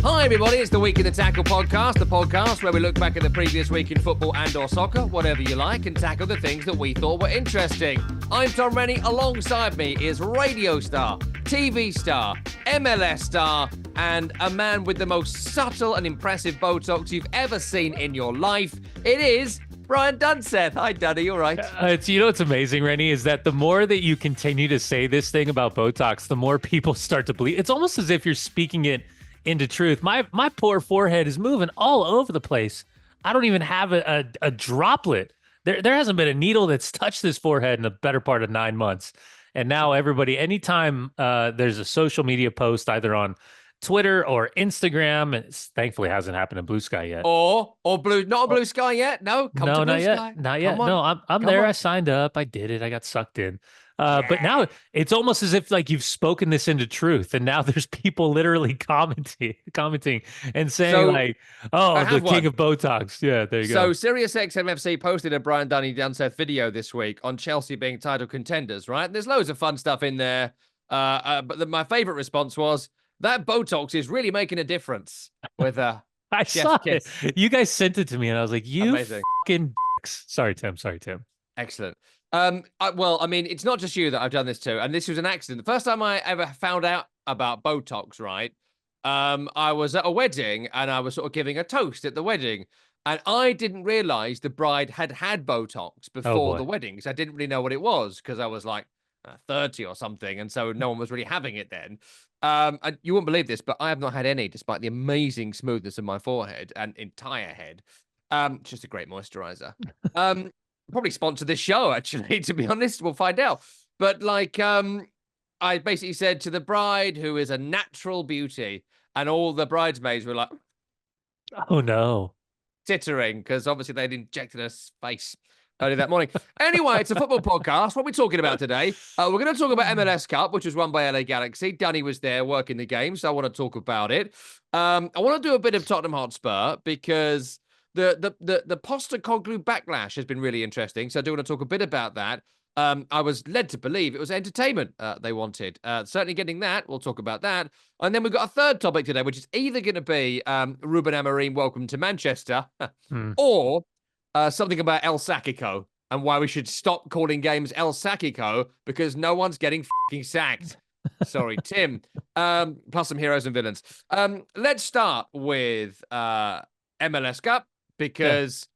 Hi everybody, it's the Week in the Tackle podcast, the podcast where we look back at the previous week in football and or soccer, whatever you like, and tackle the things that we thought were interesting. I'm Tom Rennie, alongside me is radio star, TV star, MLS star, and a man with the most subtle and impressive Botox you've ever seen in your life. It is Brian Dunseth. Hi, Dunny. You all right? What's amazing, Rennie, is that the more that you continue to say this thing about Botox, the more people start to believe. It's almost as if you're speaking it into truth. My poor forehead is moving all over the place. I don't even have a droplet. There hasn't been a needle that's touched this forehead in the better part of 9 months. And now everybody, anytime there's a social media post, either on Twitter or Instagram, and thankfully hasn't happened in Blue Sky yet. Or blue, not a Blue Sky yet. No, no, to Blue not yet. Sky. Not yet. No, I'm there. I signed up. I did it. I got sucked in. But now it's almost as if like you've spoken this into truth, and now there's people literally commenting and saying the king of Botox. Yeah, there you go. So SiriusXM posted a Brian Dunseth video this week on Chelsea being title contenders, right? And there's loads of fun stuff in there. But my favorite response was, that Botox is really making a difference with I saw it. You guys sent it to me, and I was like, you Amazing. Fucking dicks. Sorry, Tim. Excellent. It's not just you that I've done this to, and this was an accident. The first time I ever found out about Botox, right? I was at a wedding, and I was sort of giving a toast at the wedding, and I didn't realize the bride had Botox before the wedding, because I didn't really know what it was, because I was like 30 or something, and so no one was really having it then. And you wouldn't believe this, but I have not had any, despite the amazing smoothness of my forehead and entire head. Just a great moisturizer. Probably sponsor this show, actually, to be honest. We'll find out. But I basically said to the bride, who is a natural beauty, and all the bridesmaids were like, oh no, tittering, because obviously they'd injected her face early that morning. Anyway, it's a football podcast. What are we talking about today? We're going to talk about MLS Cup, which was won by LA Galaxy. Dunny was there working the game, so I want to talk about it. I want to do a bit of Tottenham Hotspur, because the Postecoglou backlash has been really interesting. So I do want to talk a bit about that. I was led to believe it was entertainment they wanted. Certainly getting that. We'll talk about that. And then we've got a third topic today, which is either going to be Ruben Amorim, welcome to Manchester, or something about El Sackico and why we should stop calling games El Sackico, because no one's getting fucking sacked. Sorry, Tim. Plus some heroes and villains. Let's start with MLS Cup, because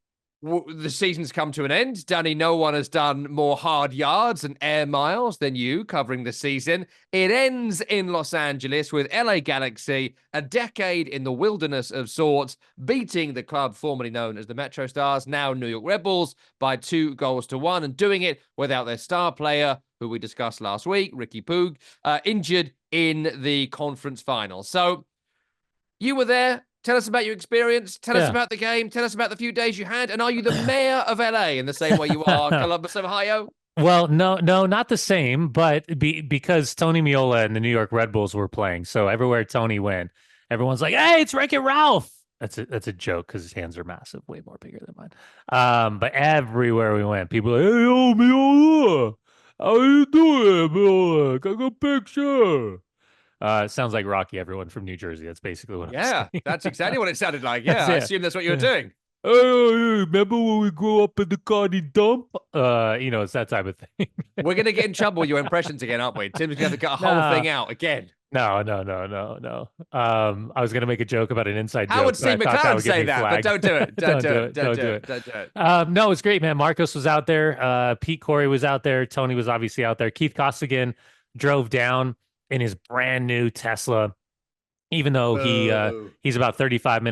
the season's come to an end. Danny, no one has done more hard yards and air miles than you covering the season. It ends in Los Angeles with LA Galaxy, a decade in the wilderness of sorts, beating the club formerly known as the Metro Stars, now New York Red Bulls, by 2-1, and doing it without their star player, who we discussed last week, Ricky Poog, injured in the conference final. So you were there. Tell us about your experience. Tell us about the game. Tell us about the few days you had. And are you the mayor of LA in the same way you are Columbus, Ohio? Well, no, not the same, but because Tony Meola and the New York Red Bulls were playing. So everywhere Tony went, everyone's like, hey, it's Wreck-It Ralph. That's a joke, because his hands are massive, way more bigger than mine. But everywhere we went, people were like, hey, yo, Meola, how you doing, Meola? Got a picture. It sounds like Rocky, everyone from New Jersey. That's basically what I'm saying. Yeah, that's exactly what it sounded like. Yeah, I assume that's what you were doing. Hey, remember when we grew up in the Cardi dump? It's that type of thing. We're going to get in trouble with your impressions again, aren't we? Tim's going to cut a whole thing out again. No. I was going to make a joke about an inside joke. I would see McLaren say that, but don't do it. Don't do it. No, it's great, man. Marcos was out there. Pete Corey was out there. Tony was obviously out there. Keith Costigan drove down in his brand new Tesla, even though he's about 35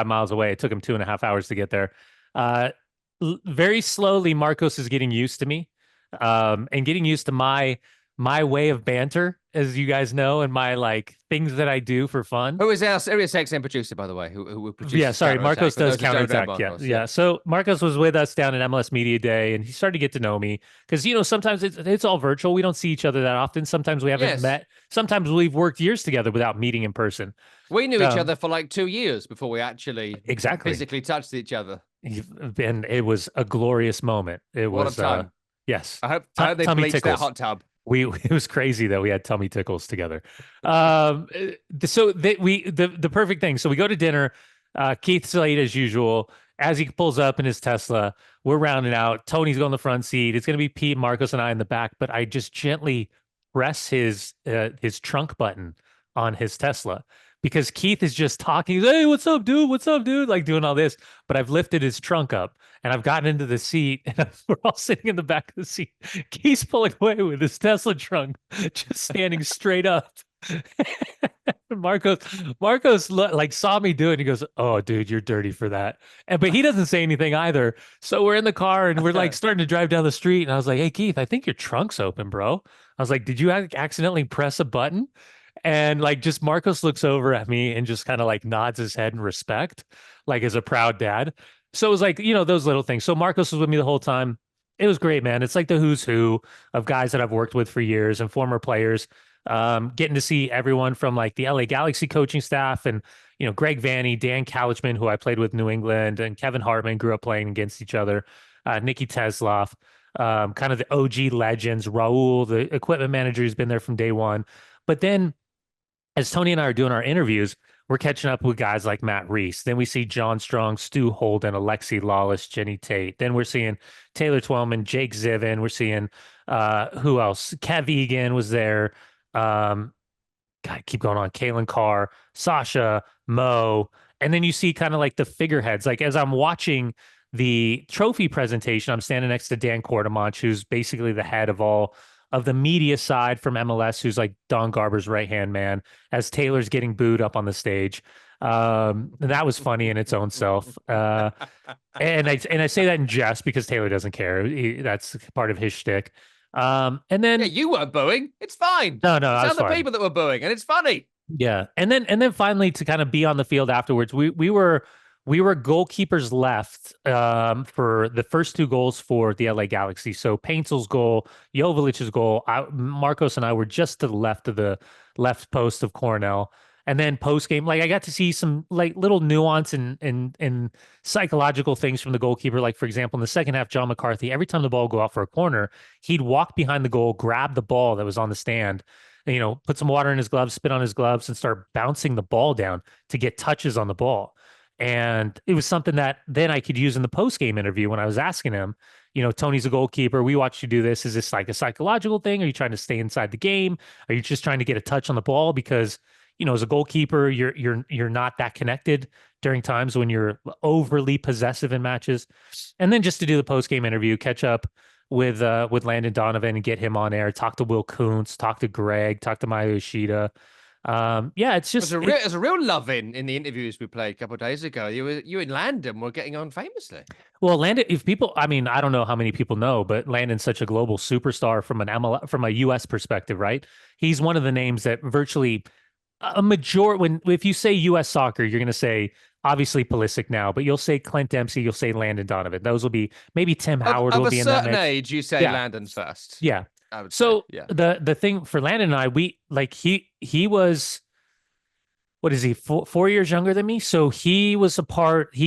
miles away. It took him 2.5 hours to get there. Very slowly, Marcos is getting used to me, and getting used to my way of banter, as you guys know, and my things that I do for fun. Who is our SiriusXM producer, by the way? Who produces? Yeah, sorry, Marcos does counterattack. Yeah. So Marcos was with us down at MLS Media Day, and he started to get to know me, because sometimes it's all virtual. We don't see each other that often. Sometimes we haven't met. Sometimes we've worked years together without meeting in person. We knew each other for 2 years before we actually physically touched each other. And it was a glorious moment. It was what a time. Yes. I hope they bleached that hot tub. We it was crazy that we had tummy tickles together. The perfect thing. So we go to dinner. Keith's late as usual. As he pulls up in his Tesla, we're rounding out. Tony's going in the front seat. It's gonna be Pete, Marcos, and I in the back. But I just gently press his trunk button on his Tesla because Keith is just talking. He's, hey, what's up, dude? What's up, dude? Like doing all this. But I've lifted his trunk up and I've gotten into the seat and we're all sitting in the back of the seat. Keith's pulling away with his Tesla trunk, just standing straight up. Marcos, like saw me do it. And he goes, "Oh, dude, you're dirty for that." But he doesn't say anything either. So we're in the car and we're like starting to drive down the street. And I was like, "Hey, Keith, I think your trunk's open, bro." I was like, "Did you accidentally press a button?" And like, just Marcos looks over at me and just kind of like nods his head in respect, like as a proud dad. So it was like, those little things. So Marcos was with me the whole time. It was great, man. It's like the who's who of guys that I've worked with for years and former players. Getting to see everyone from like the LA Galaxy coaching staff and, Greg Vanney, Dan Couchman, who I played with New England, and Kevin Hartman grew up playing against each other, Nikki Tesloff, kind of the OG legends, Raul, the equipment manager who's been there from day one. But then as Tony and I are doing our interviews, we're catching up with guys like Matt Reese. Then we see John Strong, Stu Holden, Alexi Lawless, Jenny Tate. Then we're seeing Taylor Twellman, Jake Zivin. We're seeing who else? Kev Egan was there. God, keep going on. Kalen Carr, Sasha, Mo. And then you see kind of like the figureheads. Like as I'm watching the trophy presentation, I'm standing next to Dan Quartermanch, who's basically the head of all of the media side from MLS, who's like Don Garber's right-hand man, as Taylor's getting booed up on the stage. That was funny in its own self. And I say that in jest because Taylor doesn't care. That's part of his shtick. And then yeah, you weren't booing. It's fine. no, It's I was other fine. people that were booing, and it's funny. Yeah, and then finally to kind of be on the field afterwards, we were goalkeepers left for the first two goals for the LA Galaxy. So Paintel's goal, Jovelic's goal, Marcos and I were just to the left of the left post of Cornell. And then post game, like I got to see some like little nuance and psychological things from the goalkeeper. Like for example, in the second half, John McCarthy, every time the ball would go out for a corner, he'd walk behind the goal, grab the ball that was on the stand, and, put some water in his gloves, spit on his gloves, and start bouncing the ball down to get touches on the ball. And it was something that then I could use in the post game interview when I was asking him, Tony's a goalkeeper. We watched you do this. Is this like a psychological thing? Are you trying to stay inside the game? Are you just trying to get a touch on the ball? Because, as a goalkeeper, you're not that connected during times when you're overly possessive in matches. And then just to do the post game interview, catch up with Landon Donovan and get him on air, talk to Will Kuntz, talk to Greg, talk to Mayo Ishida. Yeah, it's just There's a real love in the interviews we played a couple of days ago. You and Landon were getting on famously. well, Landon. If people, I mean, I don't know how many people know, but Landon's such a global superstar from from a U.S. perspective, right? He's one of the names that virtually a majority. If you say U.S. soccer, you're going to say obviously Pulisic now, but you'll say Clint Dempsey, you'll say Landon Donovan. Those will be maybe Tim Howard Of will a be in that certain mix. age, you say Yeah. Landon first. Yeah. I would So say. Yeah. the thing for Landon and I, we like he was, what is he, 4 years younger than me? So he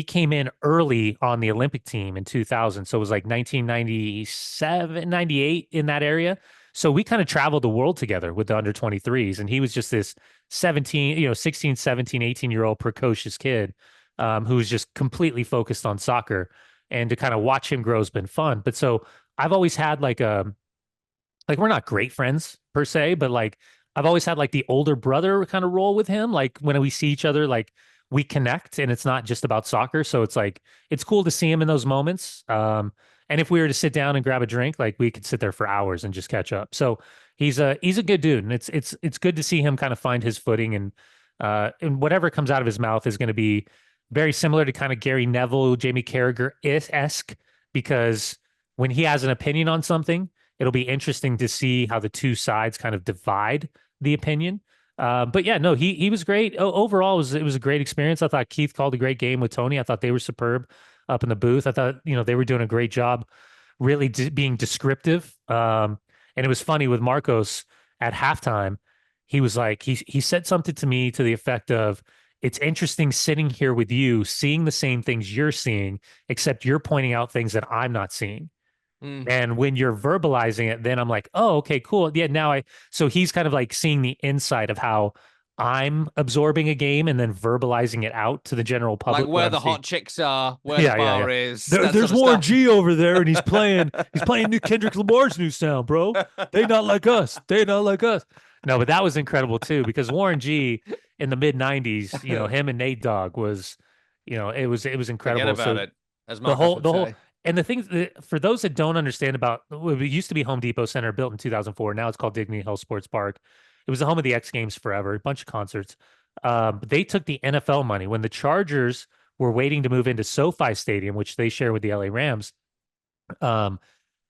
came in early on the Olympic team in 2000. So it was like 1997, 98 in that area. So we kind of traveled the world together with the under 23s. And he was just this 16, 17, 18-year-old precocious kid who was just completely focused on soccer. And to kind of watch him grow has been fun. But so I've always had like we're not great friends per se, but like I've always had like the older brother kind of role with him. Like when we see each other, like we connect and it's not just about soccer. So it's like, it's cool to see him in those moments. And if we were to sit down and grab a drink, like we could sit there for hours and just catch up. So he's a good dude. And it's good to see him kind of find his footing and whatever comes out of his mouth is going to be very similar to kind of Gary Neville, Jamie Carragher-esque, because when he has an opinion on something, it'll be interesting to see how the two sides kind of divide the opinion. But yeah, no, he was great. Overall, it was a great experience. I thought Keith called a great game with Tony. I thought they were superb up in the booth. I thought, they were doing a great job really being descriptive. And it was funny with Marcos at halftime. He was like, he said something to me to the effect of, it's interesting sitting here with you, seeing the same things you're seeing, except you're pointing out things that I'm not seeing. Mm. And when you're verbalizing it, then I'm like, oh, okay, cool. Yeah, so he's kind of like seeing the inside of how I'm absorbing a game and then verbalizing it out to the general Like public. What where I'm the seeing. hot chicks are, where the Yeah. bar is, There, that sort there's of Warren stuff. G over there, and he's playing new Kendrick Lamar's new sound, bro. They not like us. They not like us. No, but that was incredible too, because Warren G in the mid '90s, him and Nate Dogg was, it was Forget incredible. about So it, as the Marcus whole would the whole say. and the things that, for those that don't understand about, it used to be Home Depot Center, built in 2004. Now it's called Dignity Health Sports Park. It was the home of the X Games forever, a bunch of concerts. But they took the NFL money when the Chargers were waiting to move into SoFi Stadium, which they share with the LA Rams. Um,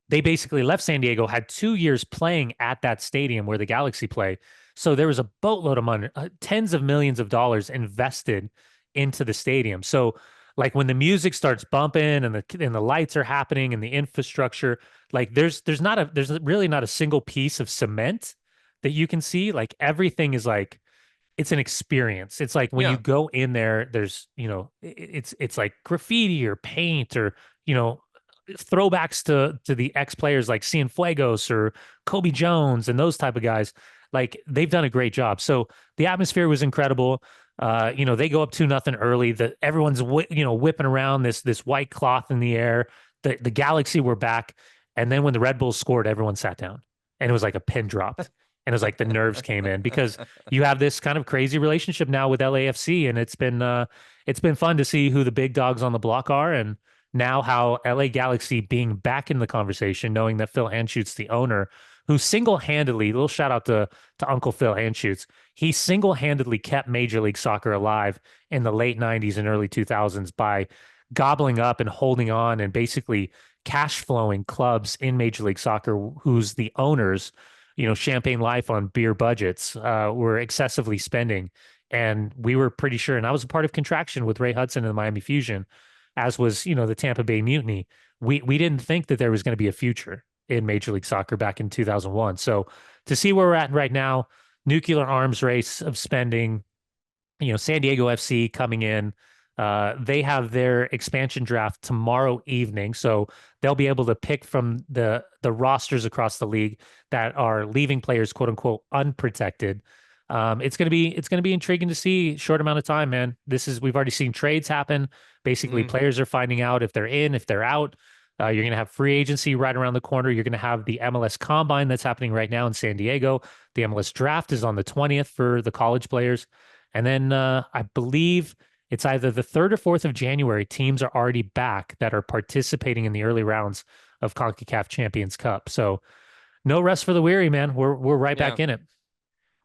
they basically left San Diego, had 2 years playing at that stadium where the Galaxy play. So there was a boatload of money, tens of millions of dollars invested into the stadium. So like when the music starts bumping and the lights are happening and the infrastructure, like there's really not a single piece of cement that you can see. Like everything is like, it's an experience. It's like when you Yeah. go in there, there's, it's like graffiti or paint or, you know, throwbacks to the ex players like Cienfuegos or Kobe Jones and those type of guys. Like they've done a great job. So the atmosphere was incredible. They go up 2-0 early. Everyone's whipping around this white cloth in the air. The Galaxy were back, and then when the Red Bulls scored, everyone sat down, and it was like a pin dropped, and it was like the nerves came in because you have this kind of crazy relationship now with LAFC, and it's been fun to see who the big dogs on the block are, and now how LA Galaxy being back in the conversation, knowing that Phil Anschutz, the owner, who single-handedly, little shout out to Uncle Phil Anschutz, he single-handedly kept Major League Soccer alive in the late 90s and early 2000s by gobbling up and holding on and basically cash flowing clubs in Major League Soccer whose the owners, champagne life on beer budgets, were excessively spending. And we were pretty sure, and I was a part of Contraction with Ray Hudson and the Miami Fusion, as was, the Tampa Bay Mutiny. We didn't think that there was going to be a future in Major League Soccer back in 2001. So to see where we're at right now, nuclear arms race of spending, San Diego FC coming in. They have their expansion draft tomorrow evening, so they'll be able to pick from the rosters across the league that are leaving players, quote unquote, unprotected. It's gonna be intriguing to see. Short amount of time, man. We've already seen trades happen. Basically, players are finding out if they're in, if they're out. You're going to have free agency right around the corner. You're going to have the MLS Combine that's happening right now in San Diego. The MLS Draft is on the 20th for the college players. And then I believe it's either the 3rd or 4th of January, teams are already back that are participating in the early rounds of CONCACAF Champions Cup. So no rest for the weary, man. We're right Yeah. back in it.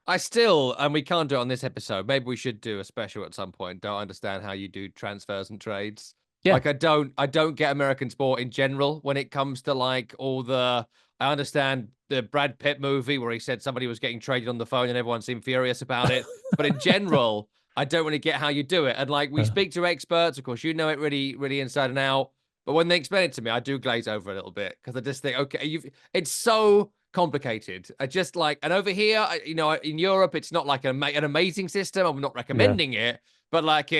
I still, and we can't do it on this episode. Maybe we should do a special at some point. Don't understand how you do transfers and trades. Yeah. Like I don't get American sport in general when it comes to like all the. I understand the Brad Pitt movie where he said somebody was getting traded on the phone and everyone seemed furious about it. But in general, I don't really get how you do it. And like we speak to experts, of course, you know it really, really inside and out. But when they explain it to me, I do glaze over a little bit because I just think, okay, it's so complicated. I just like, and over here, in Europe, it's not like an amazing system. I'm not recommending it, but like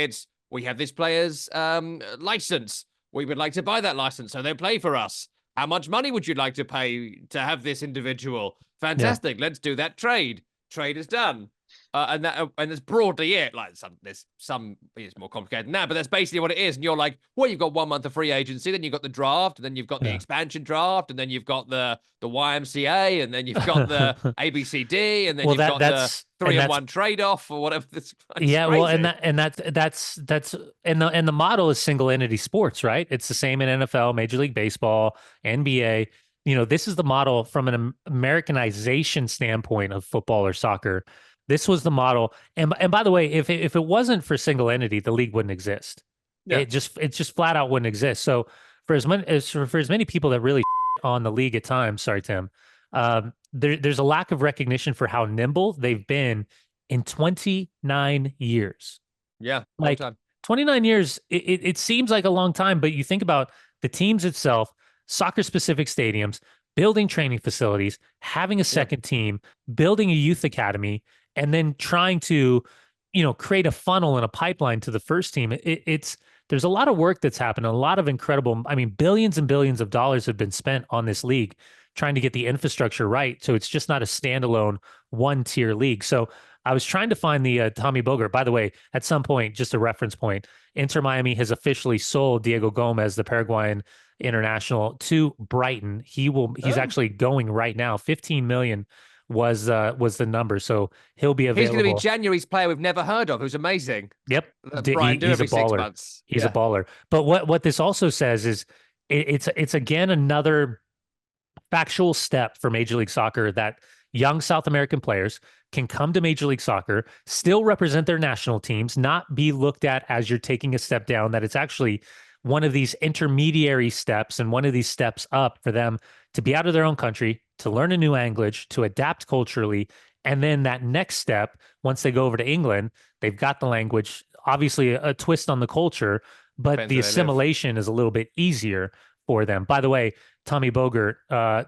we have this player's license. We would like to buy that license so they play for us. How much money would you like to pay to have this individual? Fantastic. Let's do that trade. Trade is done. And that's broadly it. Like there's some it's more complicated than that, but that's basically what it is. And you're like, well, you've got 1 month of free agency, then you've got the draft, and then you've got the expansion draft, and then you've got the YMCA, and then you've got the ABCD, and then you've got the 3-in-1 trade-off or whatever. Yeah, well, that's and the model is single entity sports, right? It's the same in NFL, Major League Baseball, NBA. This is the model from an Americanization standpoint of football or soccer. This was the model, and by the way, if it wasn't for single entity, the league wouldn't exist. Yeah. It just flat out wouldn't exist. So for as many people that really on the league at times, sorry Tim, there's a lack of recognition for how nimble they've been in 29 years. Yeah, like 29 years. It seems like a long time, but you think about the teams itself, soccer specific stadiums, building training facilities, having a second team, building a youth academy, and then trying to, create a funnel and a pipeline to the first team. there's a lot of work that's happened, a lot of incredible, I mean, billions and billions of dollars have been spent on this league trying to get the infrastructure right. So it's just not a standalone one-tier league. So I was trying to find the Tommy Boger. By the way, at some point, just a reference point, Inter Miami has officially sold Diego Gomez, the Paraguayan international, to Brighton. He's actually going right now. 15 million was the number. So he'll be He's going to be available. January's player we've never heard of, who's amazing. Yep. Brian do He's a every 6 baller. months. He's a baller. But what this also says is it's again another factual step for Major League Soccer that young South American players can come to Major League Soccer, still represent their national teams, not be looked at as you're taking a step down, that it's actually one of these intermediary steps and one of these steps up for them to be out of their own country, to learn a new language, to adapt culturally. And then that next step, once they go over to England, they've got the language, obviously a twist on the culture, but Depends the where they live. assimilation is a little bit easier for them. By the way, Tommy Bogert,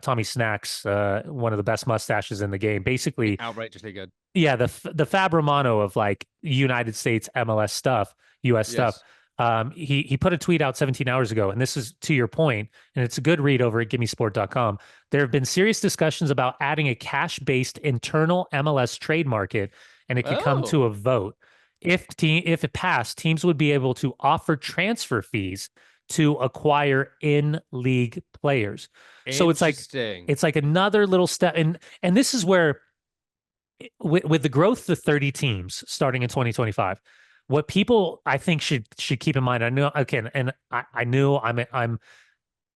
Tommy Snacks, one of the best mustaches in the game. Basically, outrageously good. Yeah, the Fab Romano of like United States MLS stuff, US stuff. He put a tweet out 17 hours ago, and this is to your point, and it's a good read over at GimmeSport.com. There have been serious discussions about adding a cash-based internal MLS trade market, and it could come to a vote. If it passed, teams would be able to offer transfer fees to acquire in-league players. So it's like another little step, and this is where with the growth of 30 teams starting in 2025, what people I think should keep in mind. I know again, and I knew I'm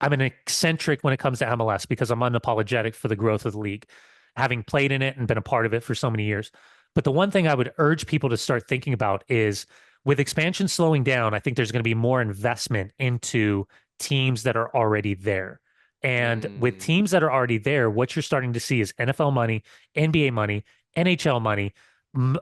an eccentric when it comes to MLS because I'm unapologetic for the growth of the league, having played in it and been a part of it for so many years. But the one thing I would urge people to start thinking about is with expansion slowing down, I think there's going to be more investment into teams that are already there. And with teams that are already there, what you're starting to see is NFL money, NBA money, NHL money,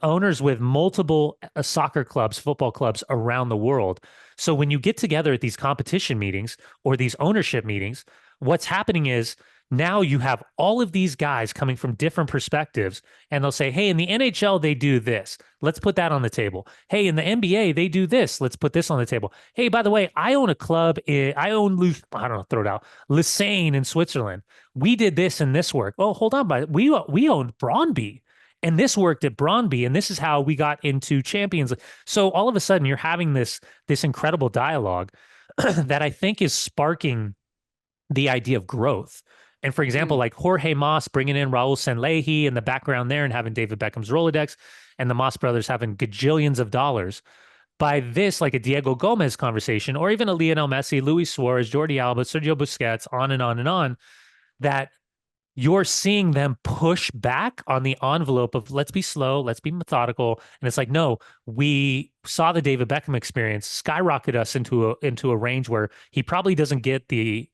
owners with multiple soccer clubs, football clubs around the world. So when you get together at these competition meetings or these ownership meetings, what's happening is now you have all of these guys coming from different perspectives, and they'll say, hey, in the NHL, they do this. Let's put that on the table. Hey, in the NBA, they do this. Let's put this on the table. Hey, by the way, I own a club. I own, I don't know, throw it out, Lausanne in Switzerland. We did this and this work. Oh, hold on. We owned Brøndby. And this worked at Brøndby, and this is how we got into Champions League. So all of a sudden, you're having this incredible dialogue that I think is sparking the idea of growth. And for example, like Jorge Mas bringing in Raul Sanllehi in the background there and having David Beckham's Rolodex, and the Mas brothers having gajillions of dollars. By this, like a Diego Gomez conversation, or even a Lionel Messi, Luis Suarez, Jordi Alba, Sergio Busquets, on and on and on, that you're seeing them push back on the envelope of let's be slow, let's be methodical. And it's like, no, we saw the David Beckham experience skyrocket us into a range where he probably doesn't get the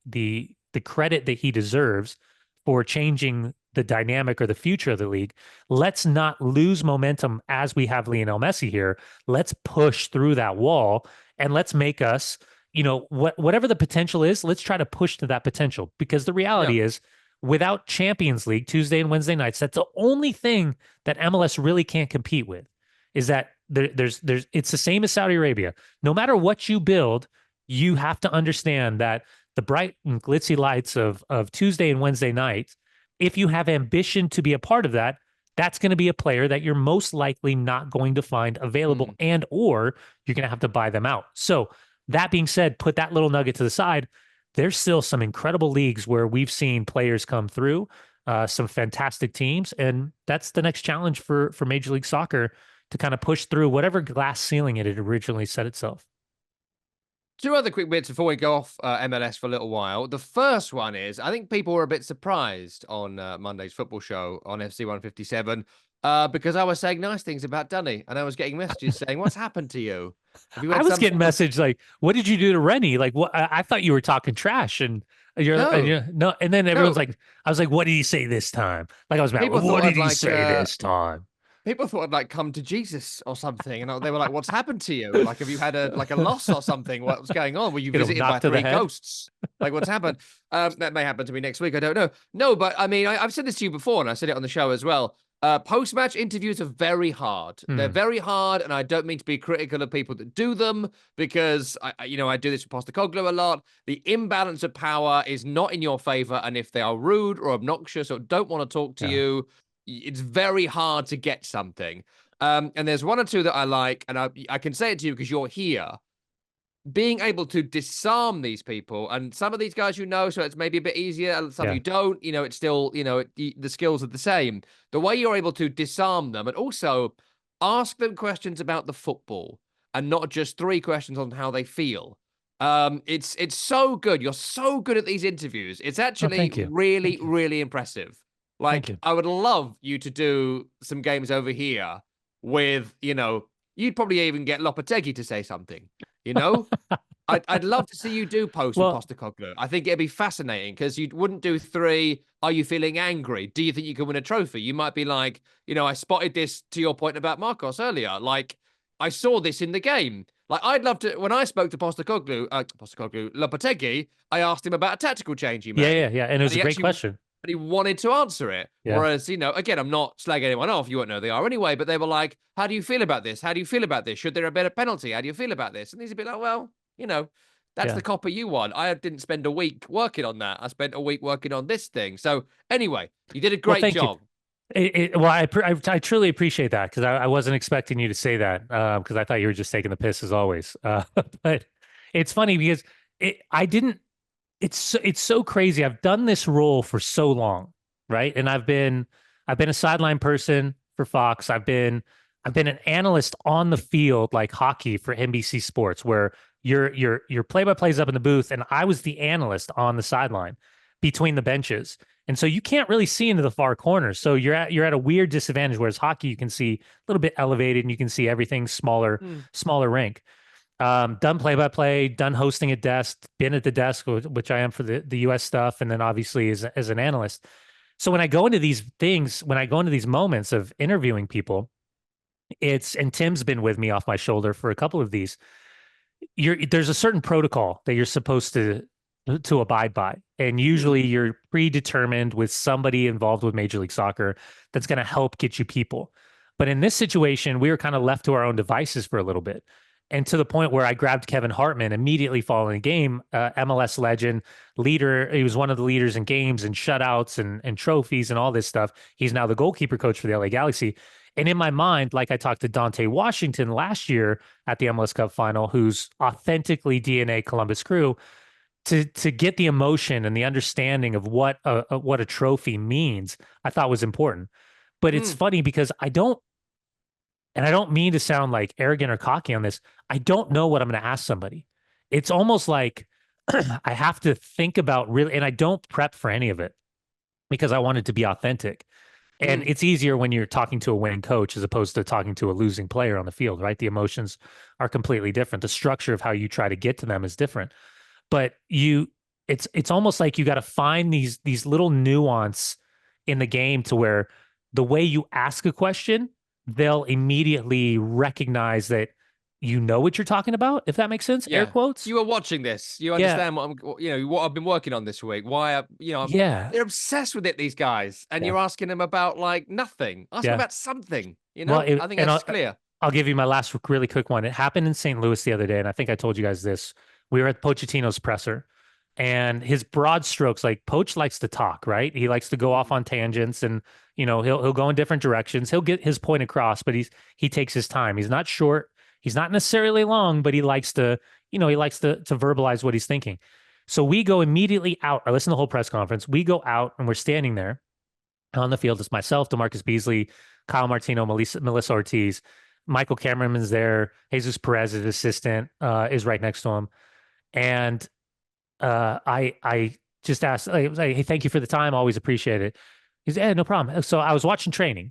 credit that he deserves for changing the dynamic or the future of the league. Let's not lose momentum as we have Lionel Messi here. Let's push through that wall and let's make us, whatever the potential is, let's try to push to that potential. Because the reality is, without Champions League Tuesday and Wednesday nights, that's the only thing that MLS really can't compete with. Is that there's it's the same as Saudi Arabia. No matter what you build, you have to understand that the bright and glitzy lights of Tuesday and Wednesday nights, if you have ambition to be a part of that, that's going to be a player that you're most likely not going to find available and or you're going to have to buy them out. So that being said, put that little nugget to the side. There's still some incredible leagues where we've seen players come through, some fantastic teams, and that's the next challenge for Major League Soccer to kind of push through whatever glass ceiling it had originally set itself. Two other quick bits before we go off MLS for a little while. The first one is, I think people were a bit surprised on Monday's football show on FC 157 because I was saying nice things about Dunny, and I was getting messages saying, what's happened to you? I was getting messages like, what did you do to Rennie? Like, what? I thought you were talking trash, and no. And then everyone's like, I was like, what did he say this time? Like I was mad. What did he say this time? People thought I'd like come to Jesus or something, and they were like, "What's happened to you? Like, have you had a loss or something? What's going on? Were you visited by 3 ghosts? Like, what's happened?" That may happen to me next week. I don't know. No, but I mean, I've said this to you before, and I said it on the show as well. Post-match interviews are very hard. They're very hard, and I don't mean to be critical of people that do them because I do this with Postecoglou a lot. The imbalance of power is not in your favor, and if they are rude or obnoxious or don't want to talk to you, it's very hard to get something. And there's one or two that I like, and I can say it to you because you're here. Being able to disarm these people, and some of these guys so it's maybe a bit easier, and some you don't, it's still, the skills are the same. The way you're able to disarm them and also ask them questions about the football and not just 3 questions on how they feel. It's so good. You're so good at these interviews. It's actually really, really impressive. Like, I would love you to do some games over here with, you'd probably even get Lopetegui to say something. I'd love to see you do post with Postecoglou. I think it'd be fascinating because you wouldn't do 3. Are you feeling angry? Do you think you can win a trophy? You might be like, I spotted this, to your point about Marcos earlier. Like, I saw this in the game. Like, I'd love to, when I spoke to Lopetegui, I asked him about a tactical change he made. Yeah. And it was a great question. And he wanted to answer it. Yeah. Whereas, again, I'm not slagging anyone off. You won't know they are anyway. But they were like, how do you feel about this? How do you feel about this? Should there have been a penalty? How do you feel about this? And he's a bit like, well, that's the copper you won. I didn't spend a week working on that. I spent a week working on this thing. So anyway, you did a great job. I truly appreciate that because I wasn't expecting you to say that because I thought you were just taking the piss as always. But it's funny because it's so crazy. I've done this role for so long, right? And I've been a sideline person for Fox. I've been an analyst on the field like hockey for NBC Sports, where your play-by-play is up in the booth, and I was the analyst on the sideline between the benches. And so you can't really see into the far corners. So you're at a weird disadvantage, whereas hockey you can see a little bit elevated and you can see everything smaller rink. Done play-by-play, done hosting a desk, been at the desk, which I am for the US stuff, and then obviously as an analyst. So when I go into these things, when I go into these moments of interviewing people, and Tim's been with me off my shoulder for a couple of these, there's a certain protocol that you're supposed to abide by. And usually you're predetermined with somebody involved with Major League Soccer that's going to help get you people. But in this situation, we were kind of left to our own devices for a little bit. And to the point where I grabbed Kevin Hartman immediately following the game, MLS legend, leader. He was one of the leaders in games and shutouts and trophies and all this stuff. He's now the goalkeeper coach for the LA Galaxy. And in my mind, like I talked to Dante Washington last year at the MLS Cup final, who's authentically DNA Columbus Crew, to get the emotion and the understanding of what a trophy means, I thought was important. But it's funny because I don't mean to sound like arrogant or cocky on this, I don't know what I'm going to ask somebody. It's almost like I have to think about and I don't prep for any of it because I want it to be authentic. And it's easier when you're talking to a winning coach as opposed to talking to a losing player on the field, right? The emotions are completely different. The structure of how you try to get to them is different. But it's almost like you got to find these little nuance in the game to where the way you ask a question, they'll immediately recognize that you know what you're talking about, if that makes sense. Air quotes. You are watching this. You understand what I've been working on this week. Why, they're obsessed with it, these guys. And you're asking them about like nothing. Ask them about something, Well, I think that's clear. I'll give you my last really quick one. It happened in St. Louis the other day, and I think I told you guys this. We were at Pochettino's presser, and his broad strokes, like Poch likes to talk, right? He likes to go off on tangents, and he'll go in different directions. He'll get his point across, but he takes his time. He's not short. He's not necessarily long, but he likes to verbalize what he's thinking. So we go immediately out. I listen to the whole press conference. We go out and we're standing there on the field. It's myself, DeMarcus Beasley, Kyle Martino, Melissa Ortiz, Michael Cameron's there. Jesus Perez, his assistant, is right next to him. And I just asked, hey, thank you for the time. Always appreciate it. He said, no problem. So I was watching training.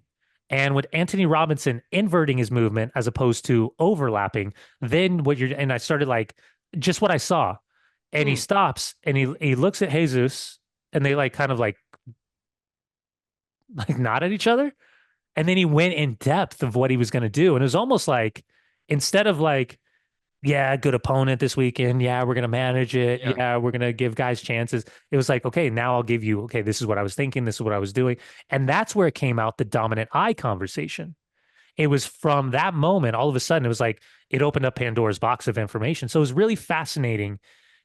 And with Anthony Robinson inverting his movement as opposed to overlapping, then and I started like just what I saw. And he stops and he looks at Jesus and they like kind of like nod at each other. And then he went in depth of what he was going to do. And it was almost like instead of like yeah, good opponent this weekend. Yeah, we're gonna manage it. Yeah. Yeah, we're gonna give guys chances. It was like, okay, now I'll give you, okay, this is what I was thinking, this is what I was doing. And that's where it came out the dominant eye conversation. It was from that moment, all of a sudden, it was like it opened up Pandora's box of information. So it was really fascinating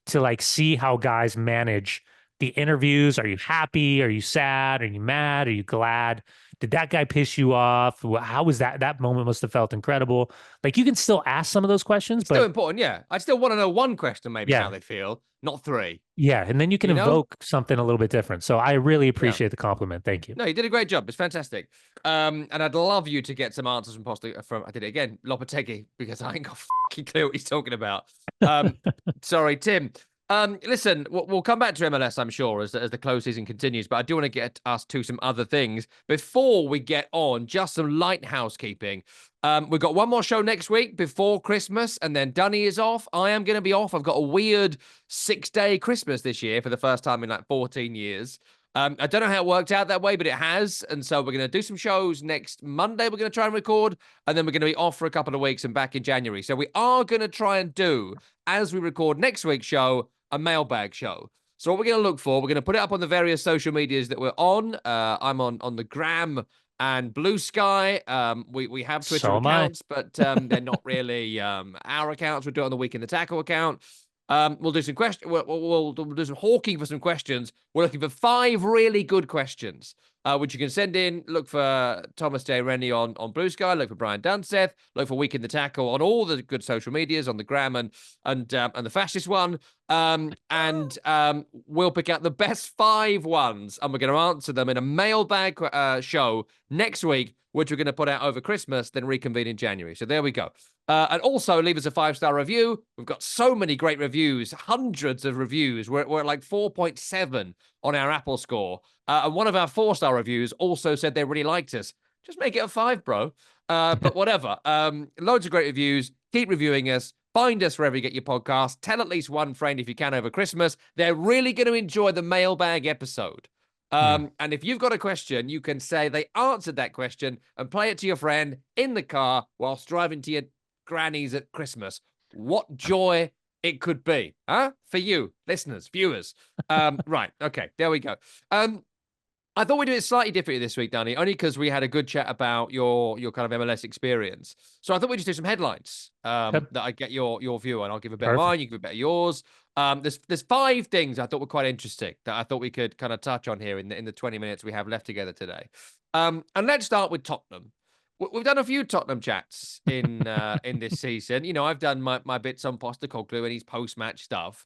to like see how guys manage the interviews. Are you happy? Are you sad? Are you mad? Are you glad? Did that guy piss you off? How was that? That moment must have felt incredible. Like you can still ask some of those questions, It's still but important, yeah. I still want to know one question, maybe how yeah, they feel, not three. yeah. And then you can You know? evoke something a little bit different. So I really Yeah. appreciate the compliment. Thank you. No, you did a great job. It's fantastic. And I'd love you to get some answers from I did it again, Lopetegui, because I ain't got fucking clue what he's talking about. Sorry, Tim. Listen, we'll come back to MLS, I'm sure, as the close season continues, but I do want to get us to some other things before we get on. Just some light housekeeping. We've got one more show next week before Christmas, and then Dunny is off. I am going to be off. I've got a weird 6-day Christmas this year for the first time in like 14 years. I don't know how it worked out that way, but it has. And so we're going to do some shows next Monday. We're going to try and record, and then we're going to be off for a couple of weeks and back in January. So we are going to try and do, as we record next week's show, a mailbag show. So what we're going to look for, we're going to put it up on the various social medias that we're on. I'm on the Gram and Blue Sky. We have Twitter So am I. accounts, but they're not really our accounts. We'll do it on the Week in the Tackle account. We'll do some questions. We'll do some hawking for some questions. We're looking for 5 really good questions, which you can send in. Look for Thomas J. Rennie on Blue Sky. Look for Brian Dunseth. Look for Week in the Tackle on all the good social medias, on the Gram and the fascist one. We'll pick out the best 5 ones, and we're going to answer them in a mailbag show next week, which we're going to put out over Christmas, then reconvene in January. So there we go. And also leave us a 5-star review. We've got so many great reviews, hundreds of reviews. We're at like 4.7 on our Apple score. And one of our 4-star reviews also said they really liked us. Just make it a 5, bro. But whatever. Loads of great reviews. Keep reviewing us. Find us wherever you get your podcast. Tell at least one friend if you can over Christmas. They're really going to enjoy the mailbag episode. And if you've got a question, you can say they answered that question and play it to your friend in the car whilst driving to your grannies at Christmas. What joy it could be, huh? For you, listeners, viewers. Right. Okay. There we go. I thought we'd do it slightly differently this week, Danny, only because we had a good chat about your kind of MLS experience. So I thought we'd just do some headlines that I get your view on. I'll give a bit of mine, you give a bit of yours. There's 5 things I thought were quite interesting that I thought we could kind of touch on here in the 20 minutes we have left together today. And let's start with Tottenham. We've done a few Tottenham chats in this season. You know, I've done my bits on Postecoglou and his post-match stuff.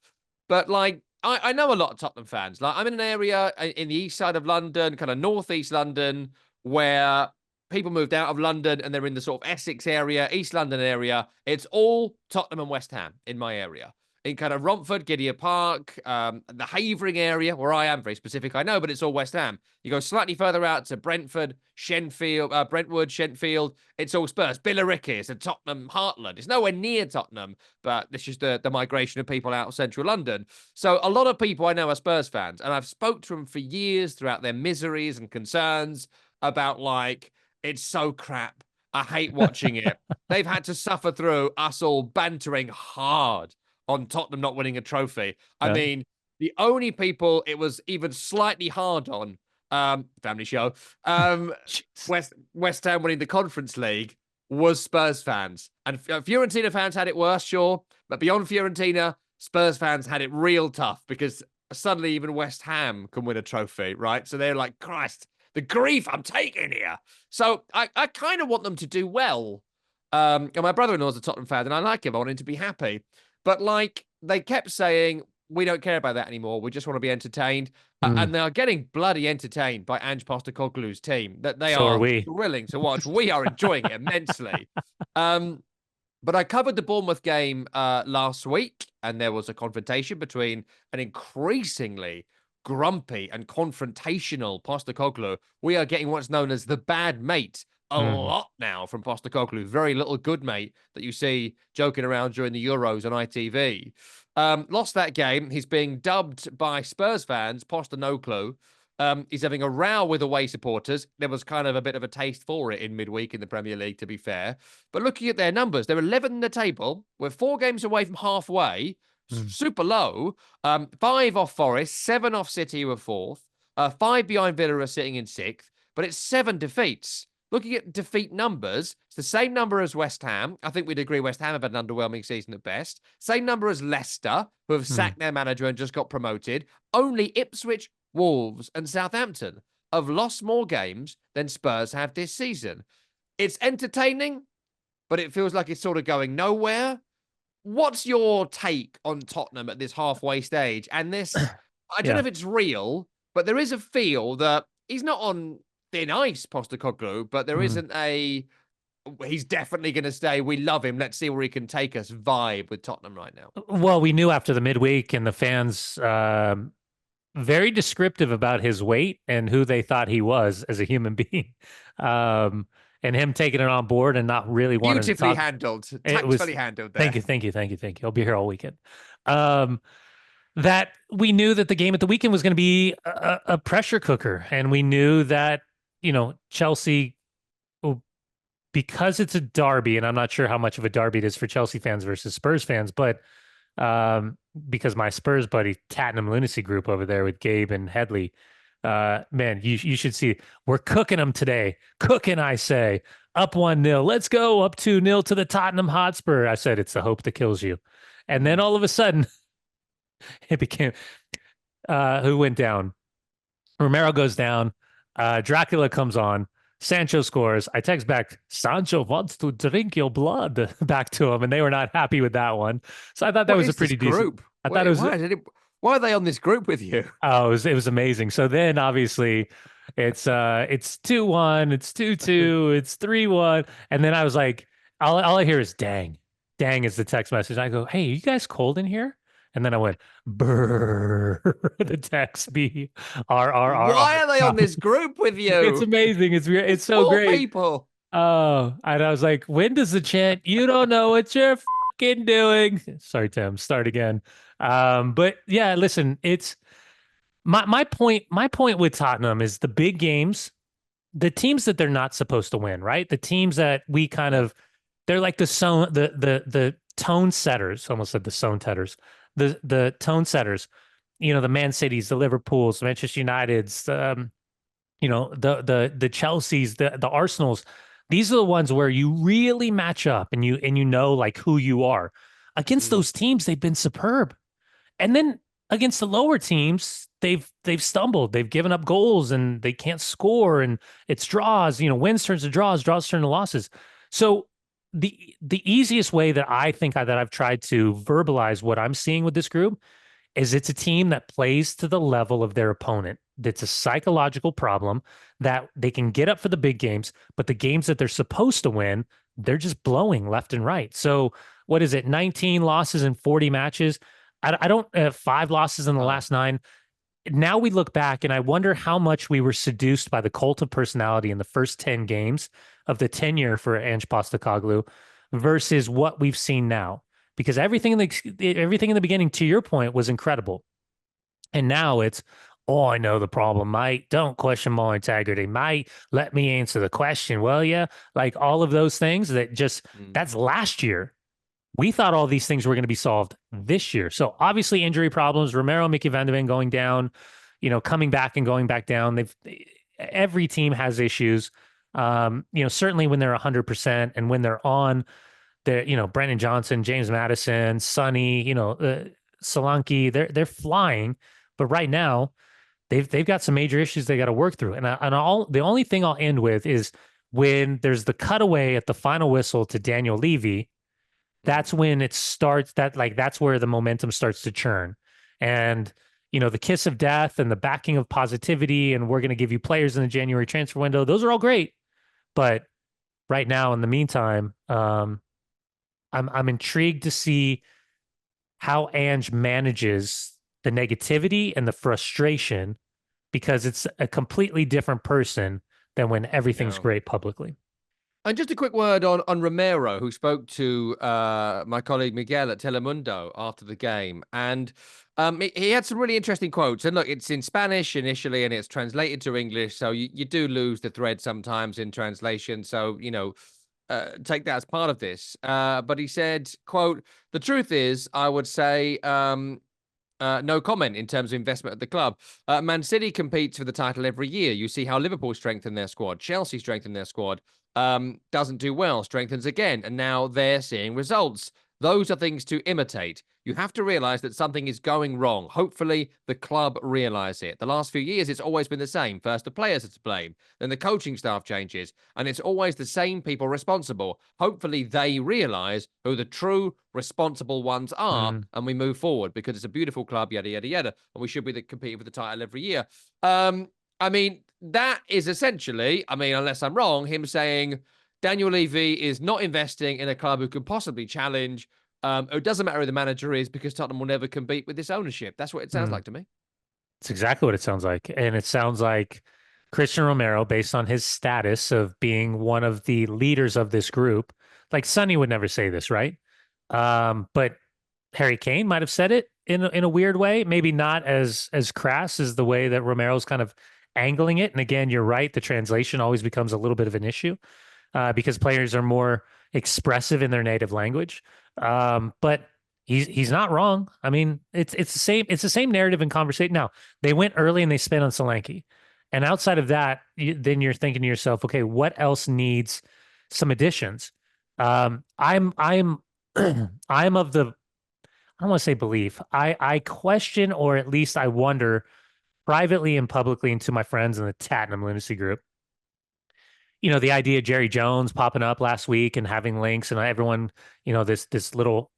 But like, I know a lot of Tottenham fans. Like, I'm in an area in the east side of London, kind of northeast London, where people moved out of London and they're in the sort of Essex area, East London area. It's all Tottenham and West Ham in my area. In kind of Romford, Gidea Park, the Havering area, where I am, very specific, I know, but it's all West Ham. You go slightly further out to Brentford, Brentwood, Shenfield, it's all Spurs. Billericay is a Tottenham heartland. It's nowhere near Tottenham, but this is the migration of people out of central London. So a lot of people I know are Spurs fans, and I've spoke to them for years throughout their miseries and concerns about, like, it's so crap. I hate watching it. They've had to suffer through us all bantering hard on Tottenham not winning a trophy. I mean, the only people it was even slightly hard on, family show, West Ham winning the Conference League was Spurs fans. And Fiorentina fans had it worse, sure. But beyond Fiorentina, Spurs fans had it real tough because suddenly even West Ham can win a trophy, right? So they're like, Christ, the grief I'm taking here. So I kind of want them to do well. And my brother-in-law's a Tottenham fan, and I like him. I want him to be happy. But like they kept saying, we don't care about that anymore. We just want to be entertained. And they are getting bloody entertained by Ange Postecoglou's team. That they are thrilling to watch. We are enjoying it immensely. But I covered the Bournemouth game last week, and there was a confrontation between an increasingly grumpy and confrontational Postecoglou. We are getting what's known as the bad mate a lot now from Postecoglou. Very little good mate that you see joking around during the Euros on ITV. Lost that game. He's being dubbed by Spurs fans Postenoglu. He's having a row with away supporters. There was kind of a bit of a taste for it in midweek in the Premier League, to be fair. But looking at their numbers, they're 11th in the table. We're 4 games away from halfway. Mm. Super low. 5 off Forest, 7 off City, who are 4th. 5 behind Villa are sitting in 6th. But it's 7 defeats. Looking at defeat numbers, it's the same number as West Ham. I think we'd agree West Ham have had an underwhelming season at best. Same number as Leicester, who have sacked their manager and just got promoted. Only Ipswich, Wolves, and Southampton have lost more games than Spurs have this season. It's entertaining, but it feels like it's sort of going nowhere. What's your take on Tottenham at this halfway stage? And this, I don't know if it's real, but there is a feel that he's not on thin ice, Postecoglou, but there isn't a, he's definitely going to stay. We love him. Let's see where he can take us vibe with Tottenham right now. Well, we knew after the midweek and the fans very descriptive about his weight and who they thought he was as a human being. And him taking it on board and not really wanting to Beautifully talk. handled, tactfully handled there. Thank you. I'll be here all weekend. That we knew that the game at the weekend was going to be a pressure cooker. And we knew that, Chelsea, because it's a derby, and I'm not sure how much of a derby it is for Chelsea fans versus Spurs fans, but because my Spurs buddy, Tottenham Lunacy Group over there with Gabe and Headley, man, you should see. We're cooking them today. Cooking, I say. Up 1-0. Let's go. Up 2-0 to the Tottenham Hotspur. I said, it's the hope that kills you. And then all of a sudden, it became, who went down? Romero goes down. Dracula comes on. Sancho scores. I text back, Sancho wants to drink your blood, back to him, and they were not happy with that one. So I thought that was a pretty decent group. I thought it was. Why are they on this group with you? Oh, it was amazing. So then obviously it's 2-1, it's 2-2, it's 3-1, and then I was like, all I hear is dang is the text message. I go, hey, are you guys cold in here? And then I went, brrr, the text B R R R. Why are they on this group with you? It's amazing. It's so great. People. Oh, and I was like, when does the chant, you don't know what you're fucking doing? Sorry, Tim, start again. But yeah, listen, it's my point with Tottenham is the big games, the teams that they're not supposed to win, right? The teams that we kind of, they're like the tone setters, almost said the zone setters. The tone setters, the Man Cities, the Liverpools, the Manchester Uniteds, the Chelseas, the Arsenals. These are the ones where you really match up and you know like who you are. Against those teams, they've been superb. And then against the lower teams, they've stumbled. They've given up goals and they can't score, and it's draws, wins turns to draws turn to losses. So the easiest way that I think that I've tried to verbalize what I'm seeing with this group is it's a team that plays to the level of their opponent. It's a psychological problem that they can get up for the big games, but the games that they're supposed to win, they're just blowing left and right. So what is it? 19 losses in 40 matches. I don't 5 losses in the last 9. Now we look back and I wonder how much we were seduced by the cult of personality in the first 10 games of the tenure for Ange Postecoglou versus what we've seen now. Because everything in the beginning, to your point, was incredible. And now it's, oh, I know the problem, mate. Don't question my integrity, mate. Let me answer the question, will you? Like all of those things that just, that's last year. We thought all these things were going to be solved this year. So obviously injury problems, Romero, Mickey Van de Ven going down, coming back and going back down. Every team has issues. Certainly when they're 100% and when they're on, Brandon Johnson, James Madison, Sonny, Solanke, they're flying. But right now, they've got some major issues they got to work through. And the only thing I'll end with is when there's the cutaway at the final whistle to Daniel Levy. That's when it starts. That's where the momentum starts to churn, and the kiss of death and the backing of positivity, and we're going to give you players in the January transfer window. Those are all great, but right now, in the meantime, I'm intrigued to see how Ange manages the negativity and the frustration, because it's a completely different person than when everything's great publicly. And just a quick word on Romero, who spoke to my colleague Miguel at Telemundo after the game. And he had some really interesting quotes. And look, it's in Spanish initially and it's translated to English. So you do lose the thread sometimes in translation. So, take that as part of this. But he said, quote, "The truth is, I would say no comment in terms of investment at the club. Man City competes for the title every year. You see how Liverpool strengthen their squad, Chelsea strengthen their squad, doesn't do well, strengthens again, and now they're seeing results. Those are things to imitate. You have to realize that something is going wrong. Hopefully, the club realize it. The last few years, it's always been the same. First, the players are to blame, then the coaching staff changes, and it's always the same people responsible. Hopefully, they realize who the true responsible ones are, and we move forward because it's a beautiful club, yada, yada, yada, and we should be competing for the title every year." I mean, that is essentially, unless I'm wrong, him saying Daniel Levy is not investing in a club who could possibly challenge. It doesn't matter who the manager is because Tottenham will never compete with this ownership. That's what it sounds like to me. It's exactly what it sounds like. And it sounds like Cristian Romero, based on his status of being one of the leaders of this group, like Sonny would never say this, right? But Harry Kane might have said it in a weird way, maybe not as crass as the way that Romero's kind of angling it. And again, you're right, the translation always becomes a little bit of an issue because players are more expressive in their native language. But he's not wrong. I mean, it's the same narrative and conversation. Now, they went early and they spent on Solanke. And outside of that, then you're thinking to yourself, okay, what else needs some additions? I'm I'm of the, I don't want to say belief. I question, or at least I wonder privately and publicly, and to my friends in the Tottenham Lunacy group, the idea of Jerry Jones popping up last week and having links and everyone, this little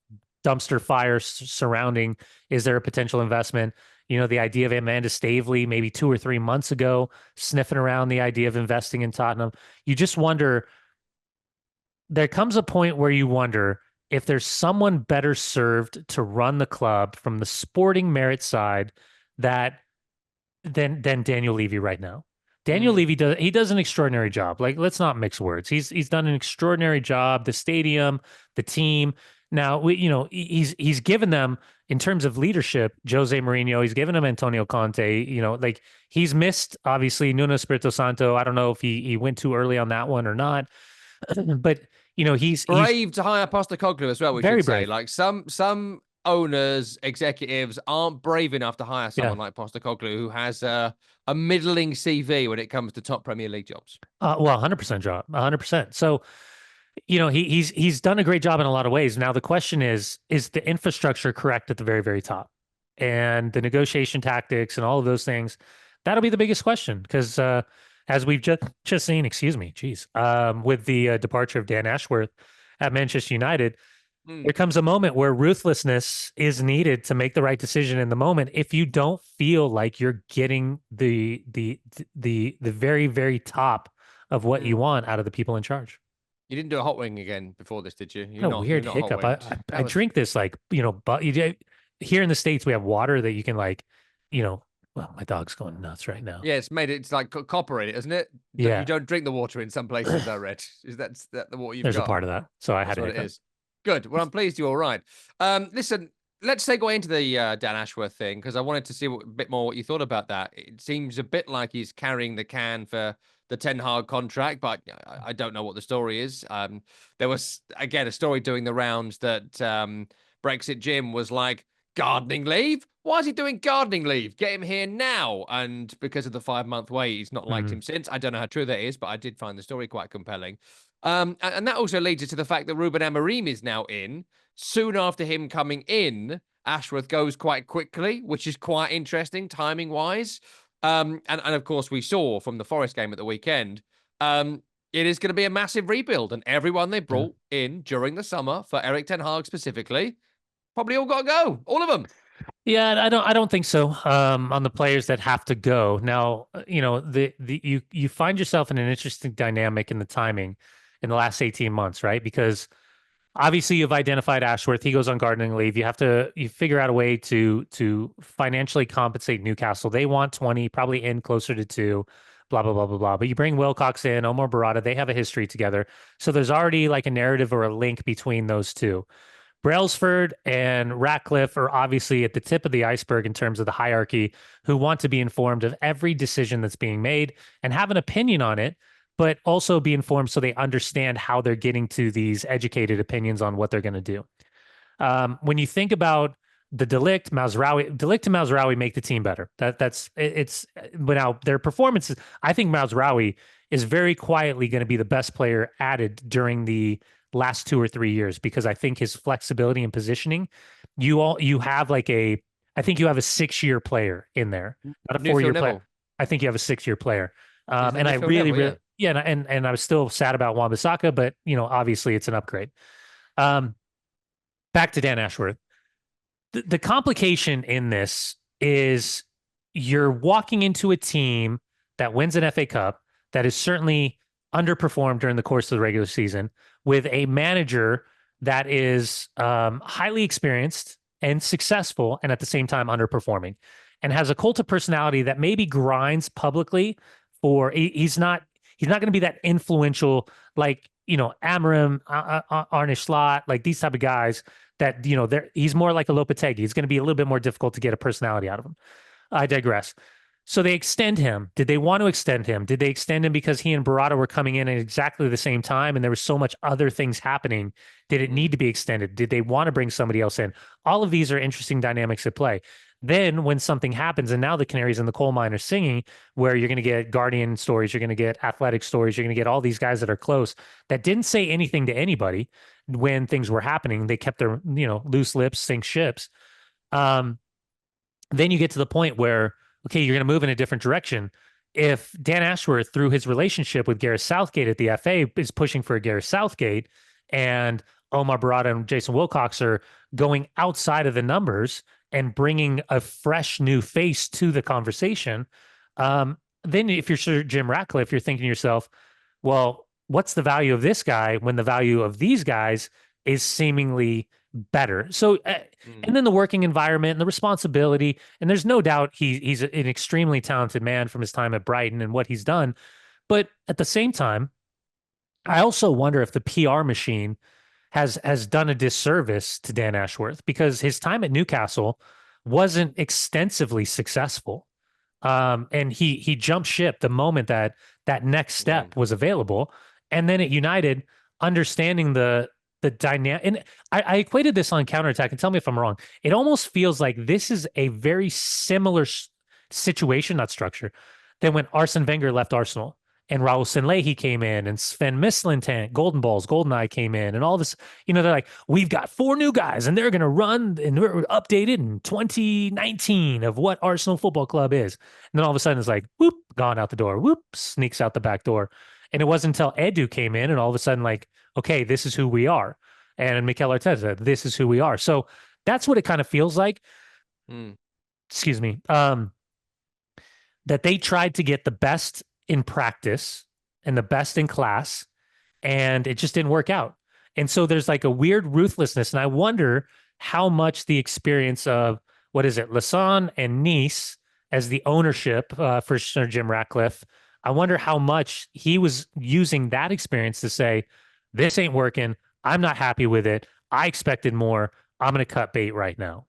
dumpster fire surrounding, is there a potential investment? The idea of Amanda Stavely maybe 2 or 3 months ago, sniffing around the idea of investing in Tottenham. You just wonder, there comes a point where you wonder if there's someone better served to run the club from the sporting merit side than Daniel Levy right now. Daniel Levy does an extraordinary job. Like, let's not mix words. He's done an extraordinary job. The stadium, the team. Now, he's given them, in terms of leadership, Jose Mourinho. He's given them Antonio Conte. Like, he's missed, obviously, Nuno Espirito Santo. I don't know if he went too early on that one or not. But, he's brave to hire Postecoglou as well, we very should say. Brave. Like, some owners, executives aren't brave enough to hire someone like Postecoglou, who has a middling CV when it comes to top Premier League jobs. Well, 100% job, 100%. So, he's done a great job in a lot of ways. Now the question is the infrastructure correct at the very, very top, and the negotiation tactics and all of those things? That'll be the biggest question because as we've just seen, with the departure of Dan Ashworth at Manchester United. There comes a moment where ruthlessness is needed to make the right decision in the moment. If you don't feel like you're getting the very, very top of what you want out of the people in charge. You didn't do a hot wing again before this, did you? You're weird hiccup. I drink this but here in the States we have water that you can well, my dog's going nuts right now. Yeah, it's like copper in it, isn't it? Yeah. You don't drink the water in some places, I read. Is that the water you've got? There's a part of that. So That's what it is. Good. Well, I'm pleased you're all right. Listen, let's segue into the Dan Ashworth thing, because I wanted to see a bit more what you thought about that. It seems a bit like he's carrying the can for the Ten Hag contract, but I don't know what the story is. There was, again, a story doing the rounds that Brexit Jim was like, gardening leave? Why is he doing gardening leave? Get him here now. And because of the 5-month wait, he's not liked him since. I don't know how true that is, but I did find the story quite compelling. And that also leads us to the fact that Ruben Amorim is now in. Soon after him coming in, Ashworth goes quite quickly, which is quite interesting timing-wise. And of course, we saw from the Forest game at the weekend, it is going to be a massive rebuild. And everyone they brought in during the summer, for Erik ten Hag specifically, probably all got to go. All of them. Yeah, I don't think so. On the players that have to go now, you find yourself in an interesting dynamic in the timing in the last 18 months, right? Because obviously you've identified Ashworth. He goes on gardening leave. You figure out a way to financially compensate Newcastle. They want 20, probably in closer to 2. blah, blah, blah, blah, blah. But you bring Wilcox in, Omar Barada, they have a history together. So there's already like a narrative or a link between those two. Brailsford and Ratcliffe are obviously at the tip of the iceberg in terms of the hierarchy, who want to be informed of every decision that's being made and have an opinion on it, but also be informed so they understand how they're getting to these educated opinions on what they're going to do. When you think about the Delict and Mazraoui make the team better. It's but now their performances. I think Mazraoui is very quietly going to be the best player added during the last 2 or 3 years, because I think his flexibility and positioning, you have like I think you have a 6-year player in there, not a 4-year player. I think you have a 6-year player. And I really, yeah. And I was still sad about Wan-Bissaka, but obviously it's an upgrade. Back to Dan Ashworth. The complication in this is you're walking into a team that wins an FA Cup that is certainly underperformed during the course of the regular season, with a manager that is highly experienced and successful, and at the same time underperforming, and has a cult of personality that maybe grinds publicly. He's not going to be that influential, like Amarim, Arne Slot, like these type of guys that he's more like a Lopetegui. He's going to be a little bit more difficult to get a personality out of him. I digress. So they extend him. Did they want to extend him? Did they extend him because he and Barada were coming in at exactly the same time and there was so much other things happening? Did it need to be extended? Did they want to bring somebody else in? All of these are interesting dynamics at play. Then when something happens, and now the canaries in the coal mine are singing, where you're going to get Guardian stories, you're going to get Athletic stories, you're going to get all these guys that are close that didn't say anything to anybody when things were happening. They kept their loose lips, sink ships. Then you get to the point where, okay, you're going to move in a different direction. If Dan Ashworth, through his relationship with Gareth Southgate at the FA, is pushing for a Gareth Southgate, and Omar Barada and Jason Wilcox are going outside of the numbers and bringing a fresh new face to the conversation, then if you're Sir Jim Ratcliffe, you're thinking to yourself, well, what's the value of this guy when the value of these guys is seemingly better? So, and then the working environment and the responsibility, and there's no doubt he's an extremely talented man from his time at Brighton and what he's done. But at the same time, I also wonder if the PR machine has done a disservice to Dan Ashworth, because his time at Newcastle wasn't extensively successful. And he jumped ship the moment that next step was available. And then at United, understanding the dynamic, and I equated this on Counterattack, and tell me if I'm wrong. It almost feels like this is a very similar situation, not structure, than when Arsene Wenger left Arsenal and Raul Sanlehi came in, and Sven Mislintat, Goldeneye came in, and all this, they're like, we've got 4 new guys and they're going to run, and we're updated in 2019 of what Arsenal Football Club is. And then all of a sudden it's like, whoop, gone out the door, whoop, sneaks out the back door. And it wasn't until Edu came in and all of a sudden, like, okay, this is who we are. And Mikel Arteta said, this is who we are. So that's what it kind of feels like. Excuse me. That they tried to get the best in practice and the best in class, and it just didn't work out. And so there's like a weird ruthlessness. And I wonder how much the experience of, what is it, Lausanne and Nice as the ownership for Sir Jim Ratcliffe, I wonder how much he was using that experience to say, this ain't working. I'm not happy with it. I expected more. I'm going to cut bait right now.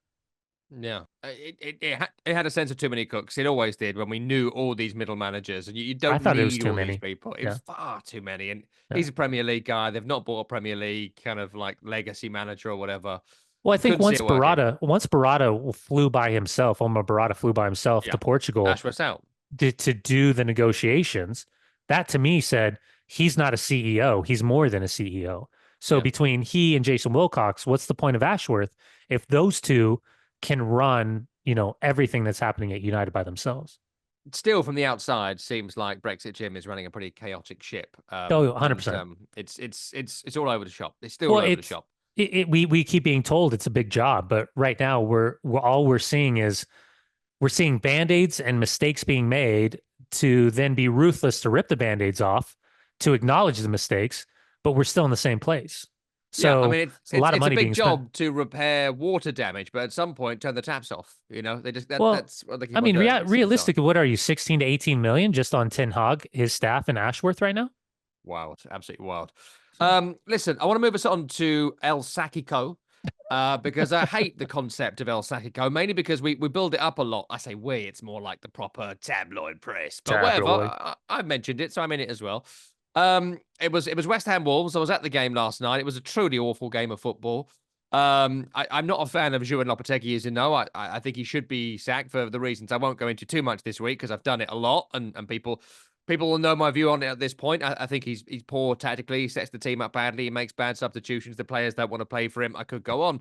Yeah, it had a sense of too many cooks. It always did when we knew all these middle managers, and you don't need all these people. It was far too many, and he's a Premier League guy. They've not bought a Premier League kind of like legacy manager or whatever. Well, I think once Barada flew by himself, Omar Barada flew by himself to Portugal to do the negotiations. That to me said he's not a CEO. He's more than a CEO. So between he and Jason Wilcox, what's the point of Ashworth if those two can run, everything that's happening at United by themselves? Still, from the outside, seems like Brexit Jim is running a pretty chaotic ship. 100%. It's all over the shop. It's still all over the shop. We keep being told it's a big job, but right now we're seeing band-aids and mistakes being made to then be ruthless to rip the band-aids off, to acknowledge the mistakes, but we're still in the same place. Yeah, I So mean, a lot of it's a money big being spent. job to repair water damage, but at some point, turn the taps off. They just Well, that's what they I keep on mean, doing. It's bizarre. realistically, what are you, 16 to 18 million just on Ten Hag, his staff in Ashworth right now? Wild, absolutely wild. So Listen, I want to move us on to El Sackico, because I hate the concept of El Sackico, mainly because we build it up a lot. I say we, it's more like the proper tabloid press, but whatever. tabloid. I mentioned it, so I'm in it as well. It was West Ham Wolves. I was at the game last night. It was a truly awful game of football. I'm not a fan of Juan Lopetegui, as you know. I think he should be sacked for the reasons I won't go into too much this week because I've done it a lot, and people will know my view on it at this point. I think he's poor tactically. He sets the team up badly. He makes bad substitutions. The players don't want to play for him. I could go on.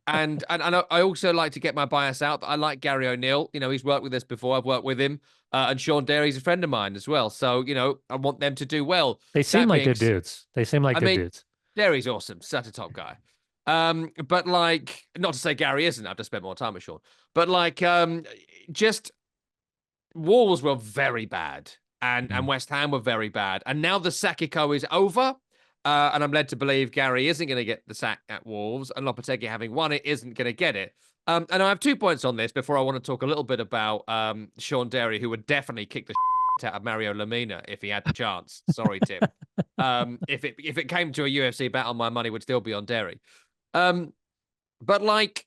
And I also like to get my bias out. I like Gary O'Neill. He's worked with us before. I've worked with him. And Sean Derry's a friend of mine as well. So, I want them to do well. They seem That like being good dudes. They seem like I good mean, dudes. Derry's awesome. Such a top guy. But like, not to say Gary isn't. I've just spent more time with Sean. But like, just Wolves were very bad, and West Ham were very bad, and now the Sackico is over. And I'm led to believe Gary isn't going to get the sack at Wolves, and Lopetegui, having won it, isn't going to get it. And I have 2 points on this before I want to talk a little bit about Sean Derry, who would definitely kick the out of Mario Lemina if he had the chance. Sorry, Tim. If it came to a UFC battle, my money would still be on Derry. But like,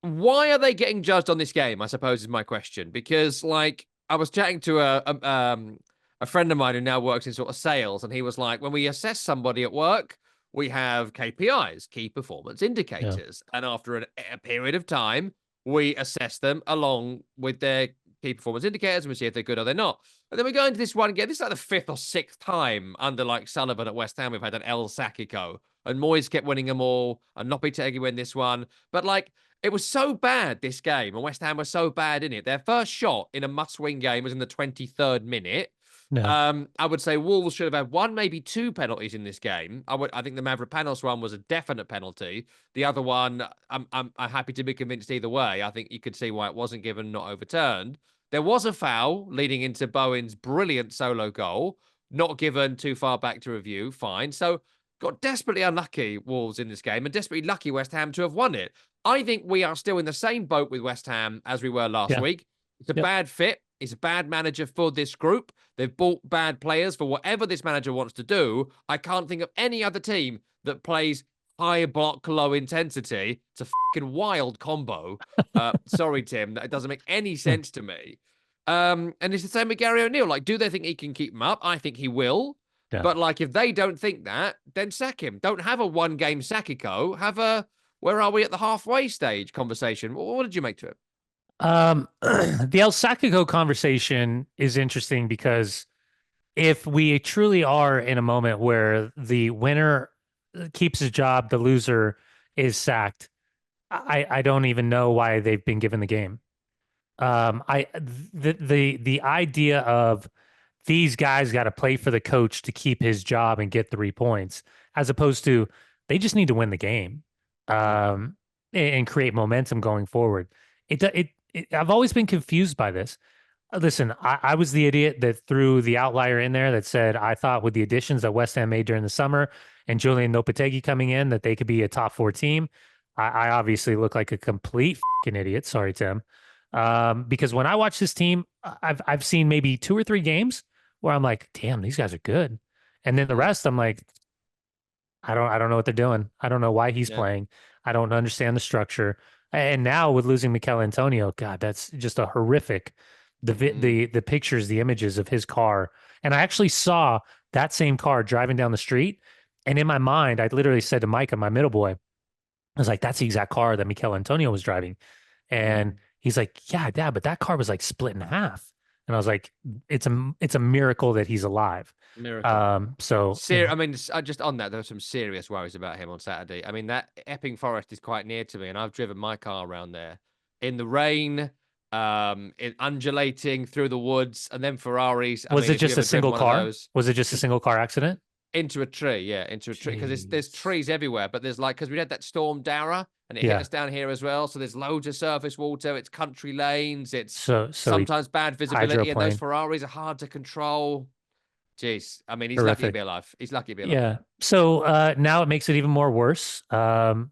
why are they getting judged on this game? I suppose is my question. Because like, I was chatting to a friend of mine who now works in sort of sales, and he was like, when we assess somebody at work, we have KPIs, key performance Yeah. indicators, and after a period of time, we assess them along with their key performance indicators, and we see if they're good or they're not. And then we go into this one again. This is like the fifth or sixth time under like Sullivan at West Ham we've had an El Sackico, and Moyes kept winning them all, and Lopetegui win this one. But like, it was so bad, this game, and West Ham was so bad in it. Their first shot in a must-win game was in the 23rd minute. No. I would say Wolves should have had one, maybe two penalties in this game. I think the Mavropanos one was a definite penalty. The other one, I'm happy to be convinced either way. I think you could see why it wasn't given, not overturned. There was a foul leading into Bowen's brilliant solo goal, not given, too far back to review. Fine. So got desperately unlucky, Wolves, in this game, and desperately lucky West Ham to have won it. I think we are still in the same boat with West Ham as we were last Yeah. week. It's a Yep. bad fit. It's a bad manager for this group. They've bought bad players for whatever this manager wants to do. I can't think of any other team that plays high block, low intensity. It's a fucking wild combo. Sorry, Tim. That doesn't make any sense to me. And it's the same with Gary O'Neill. Like, do they think he can keep him up? I think he will. Yeah. But like, if they don't think that, then sack him. Don't have a one-game Sackico. Have a where are we at the halfway stage conversation. What did you make to it? The El Sackico conversation is interesting because if we truly are in a moment where the winner keeps his job, the loser is sacked, I don't even know why they've been given the game. The idea of these guys got to play for the coach to keep his job and get 3 points, as opposed to they just need to win the game, and create momentum going forward. I've always been confused by this. Listen, I was the idiot that threw the outlier in there that said I thought with the additions that West Ham made during the summer and Julian Lopetegui coming in that they could be a top 4 team. I obviously look like a complete fucking idiot. Sorry, Tim. Because when I watch this team, I've seen maybe 2 or 3 games where I'm like, damn, these guys are good. And then the rest, I'm like, I don't know what they're doing. I don't know why he's playing. I don't understand the structure. And now with losing Mikel Antonio, God, that's just a horrific. The pictures, the images of his car, and I actually saw that same car driving down the street. And in my mind, I literally said to Micah, my middle boy, I was like, "That's the exact car that Mikel Antonio was driving." And he's like, "Yeah, Dad, but that car was like split in half." And I was like, "It's a miracle that he's alive." Miracle. So I mean, just on that, there were some serious worries about him on Saturday. I mean, that Epping Forest is quite near to me, and I've driven my car around there in the rain, undulating through the woods, and then Ferraris. was it just a single car? Was it just a single car accident? Into a tree, into a tree, because there's trees everywhere, but there's like, because we had that storm Dara, and it hit us down here as well, so there's loads of surface water, it's country lanes, it's So sometimes bad visibility, and those hydroplane. Ferraris are hard to control. Jeez. I mean, he's lucky to Horrific. be alive. He's lucky to be alive. Yeah. So now it makes it even more worse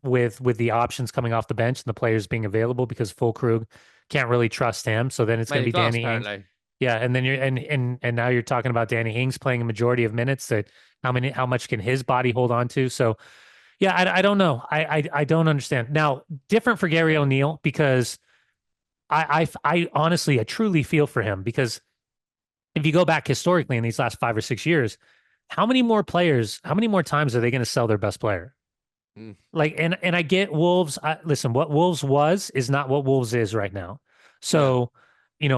with the options coming off the bench and the players being available because Fulkrug can't really trust him. So then it's going to Mainly be class, Danny Ings. apparently. Yeah, and then and now you're talking about Danny Ings playing a majority of minutes. That how much can his body hold on to? So yeah, I don't know. I don't understand. Now, different for Gary O'Neill because I honestly I truly feel for him because if you go back historically in these last 5 or 6 years, how many more players, how many more times are they going to sell their best player? Mm. Like, and I get Wolves. Listen, what Wolves was is not what Wolves is right now. Yeah. So,